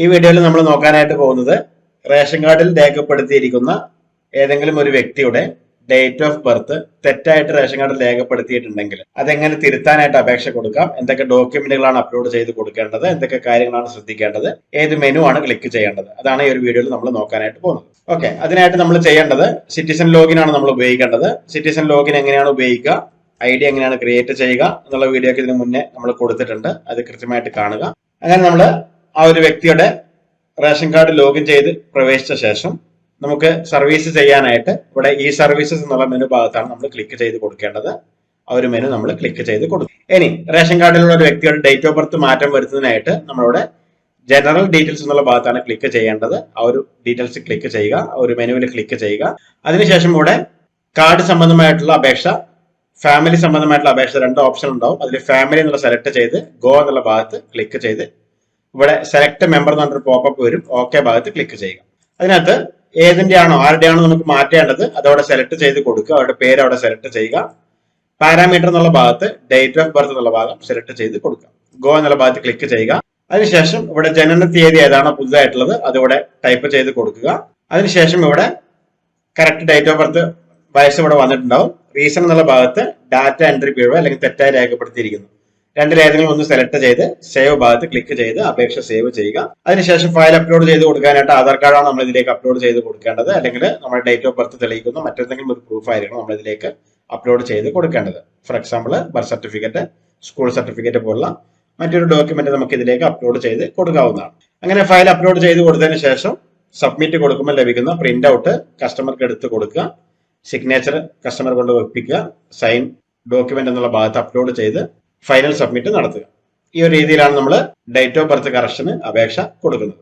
ഈ വീഡിയോയിൽ നമ്മൾ നോക്കാനായിട്ട് പോകുന്നത് റേഷൻ കാർഡിൽ രേഖപ്പെടുത്തിയിരിക്കുന്ന ഏതെങ്കിലും ഒരു വ്യക്തിയുടെ ഡേറ്റ് ഓഫ് ബർത്ത് തെറ്റായിട്ട് റേഷൻ കാർഡിൽ രേഖപ്പെടുത്തിയിട്ടുണ്ടെങ്കിൽ അതെങ്ങനെ തിരുത്താനായിട്ട് അപേക്ഷ കൊടുക്കാം, എന്തൊക്കെ ഡോക്യുമെന്റുകളാണ് അപ്ലോഡ് ചെയ്ത് കൊടുക്കേണ്ടത്, എന്തൊക്കെ കാര്യങ്ങളാണ് ശ്രദ്ധിക്കേണ്ടത്, ഏത് മെനു ആണ് ക്ലിക്ക് ചെയ്യേണ്ടത്, അതാണ് ഈ ഒരു വീഡിയോയിൽ നമ്മൾ നോക്കാനായിട്ട് പോകുന്നത്. ഓക്കെ, അതിനായിട്ട് നമ്മൾ ചെയ്യേണ്ടത് സിറ്റിസൺ ലോഗിൻ ആണ് നമ്മൾ ഉപയോഗിക്കേണ്ടത്. സിറ്റിസൺ ലോഗിൻ എങ്ങനെയാണ് ഉപയോഗിക്കുക, ID എങ്ങനെയാണ് ക്രിയേറ്റ് ചെയ്യുക എന്നുള്ള വീഡിയോ ഒക്കെ ഇതിന് മുന്നേ നമ്മൾ കൊടുത്തിട്ടുണ്ട്. അത് കൃത്യമായിട്ട് കാണുക. അങ്ങനെ നമ്മൾ ആ ഒരു വ്യക്തിയുടെ റേഷൻ കാർഡ് ലോഗിൻ ചെയ്ത് പ്രവേശിച്ച ശേഷം നമുക്ക് സർവീസ് ചെയ്യാനായിട്ട് ഇവിടെ ഈ സർവീസസ് എന്നുള്ള മെനു ഭാഗത്താണ് നമ്മൾ ക്ലിക്ക് ചെയ്ത് കൊടുക്കേണ്ടത്. ആ ഒരു മെനു നമ്മൾ ക്ലിക്ക് ചെയ്ത് കൊടുക്കും. ഇനി റേഷൻ കാർഡിലുള്ള ഒരു വ്യക്തിയുടെ ഡേറ്റ് ഓഫ് ബർത്ത് മാറ്റം വരുത്തുന്നതിനായിട്ട് നമ്മളിവിടെ ജനറൽ ഡീറ്റെയിൽസ് എന്നുള്ള ഭാഗത്താണ് ക്ലിക്ക് ചെയ്യേണ്ടത്. ആ ഒരു ഡീറ്റെയിൽസ് ക്ലിക്ക് ചെയ്യുക, ആ ഒരു മെനുവിൽ ക്ലിക്ക് ചെയ്യുക. അതിനുശേഷം ഇവിടെ കാർഡ് സംബന്ധമായിട്ടുള്ള അപേക്ഷ, ഫാമിലി സംബന്ധമായിട്ടുള്ള അപേക്ഷ, രണ്ട് ഓപ്ഷൻ ഉണ്ടാവും. അതിൽ ഫാമിലി എന്നുള്ള സെലക്ട് ചെയ്ത് ഗോ എന്നുള്ള ഭാഗത്ത് ക്ലിക്ക് ചെയ്ത് ഇവിടെ സെലക്ട് മെമ്പർ എന്ന് പറഞ്ഞൊരു പോപ്പപ്പ് വരും. ഓക്കെ ഭാഗത്ത് ക്ലിക്ക് ചെയ്യുക. അതിനകത്ത് ഏതിന്റെയാണോ ആരുടെയാണോ നമുക്ക് മാറ്റേണ്ടത് അതവിടെ സെലക്ട് ചെയ്ത് കൊടുക്കുക. അവരുടെ പേര് അവിടെ സെലക്ട് ചെയ്യുക. പാരാമീറ്റർ എന്നുള്ള ഭാഗത്ത് ഡേറ്റ് ഓഫ് ബർത്ത് എന്നുള്ള ഭാഗം സെലക്ട് ചെയ്ത് കൊടുക്കുക. ഗോ എന്നുള്ള ഭാഗത്ത് ക്ലിക്ക് ചെയ്യുക. അതിനുശേഷം ഇവിടെ ജനന തീയതി ഏതാണോ പുതുതായിട്ടുള്ളത് അതിവിടെ ടൈപ്പ് ചെയ്ത് കൊടുക്കുക. അതിനുശേഷം ഇവിടെ കറക്റ്റ് ഡേറ്റ് ഓഫ് ബർത്ത് വയസ്സ് ഇവിടെ വന്നിട്ടുണ്ടാവും. റീസൺ എന്നുള്ള ഭാഗത്ത് ഡാറ്റ എൻട്രി പിഴവ് അല്ലെങ്കിൽ തെറ്റായി രേഖപ്പെടുത്തിയിരിക്കുന്നു. രണ്ടിലേതെങ്കിലും ഒന്ന് സെലക്ട് ചെയ്ത് സേവ് ഭാഗത്ത് ക്ലിക്ക് ചെയ്ത് അപേക്ഷ സേവ് ചെയ്യുക. അതിനുശേഷം ഫയൽ അപ്ലോഡ് ചെയ്ത് കൊടുക്കാനായിട്ട് ആധാർ കാർഡാണ് നമ്മൾ ഇതിലേക്ക് അപ്ലോഡ് ചെയ്ത് കൊടുക്കേണ്ടത്. അല്ലെങ്കിൽ നമ്മുടെ ഡേറ്റ് ഓഫ് ബർത്ത് തെളിയിക്കുന്ന മറ്റെന്തെങ്കിലും ഒരു പ്രൂഫ് ആയിരിക്കണം നമ്മൾ ഇതിലേക്ക് അപ്ലോഡ് ചെയ്ത് കൊടുക്കേണ്ടത്. For example birth certificate, school certificate പോലുള്ള മറ്റൊരു ഡോക്യുമെന്റ് നമുക്ക് ഇതിലേക്ക് അപ്ലോഡ് ചെയ്ത് കൊടുക്കാവുന്നതാണ്. അങ്ങനെ ഫയൽ അപ്ലോഡ് ചെയ്ത് കൊടുത്തതിന് ശേഷം സബ്മിറ്റ് കൊടുക്കുമ്പോൾ ലഭിക്കുന്ന പ്രിന്റ് ഔട്ട് കസ്റ്റമർക്ക് എടുത്ത് കൊടുക്കുക. സിഗ്നേച്ചർ കസ്റ്റമർ കൊണ്ട് വെപ്പിക്കുക. സൈൻ ഡോക്യുമെന്റ് എന്നുള്ള ഭാഗത്ത് അപ്ലോഡ് ചെയ്ത് ഫൈനൽ സബ്മിറ്റ് നടത്തുക. ഈ ഒരു രീതിയിലാണ് നമ്മൾ ഡേറ്റ് ഓഫ് ബർത്ത് കറക്ഷന് അപേക്ഷ കൊടുക്കുന്നത്.